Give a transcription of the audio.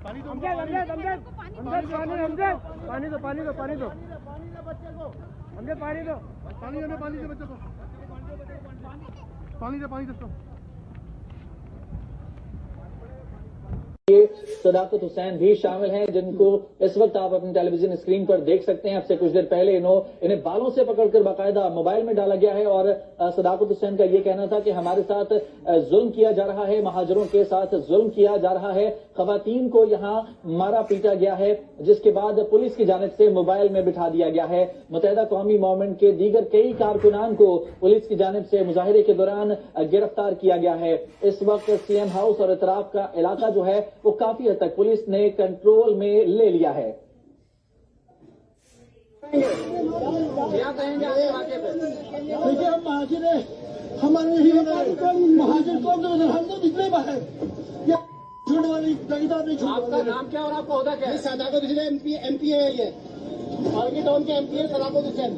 पानी दो, बच्चों को पानी दो। सदाकत हुसैन भी शामिल हैं, जिनको इस वक्त आप अपनी टेलीविजन स्क्रीन पर देख सकते हैं। अब से कुछ देर पहले इन्हें बालों से पकड़कर बाकायदा मोबाइल में डाला गया है और सदाकत हुसैन का ये कहना था कि हमारे साथ जुल्म किया जा रहा है, महाजरों के साथ जुल्म किया जा रहा है, खवातीन को यहाँ मारा पीटा गया है, जिसके बाद पुलिस की जानिब से मोबाइल में बिठा दिया गया है। मुत्तहिदा कौमी मूवमेंट के दीगर कई कारकुनान को पुलिस की जानिब से मुजाहिरे के दौरान गिरफ्तार किया गया है। इस वक्त सीएम हाउस और इतराफ का इलाका जो है वो काफी हद तक पुलिस ने कंट्रोल में ले लिया है। क्या कहेंगे आपके वाक़े पे? देखिए, हम महाजिर हैं, हमारे महाजिर कौन हम तो निकले बाहर छोड़ने वाली दगीदार नहीं। आपका नाम क्या और आपका होता क्या है? सदाकत हुसैन एमपी है, ये टाउन के एमपी है सदाकत हुसैन।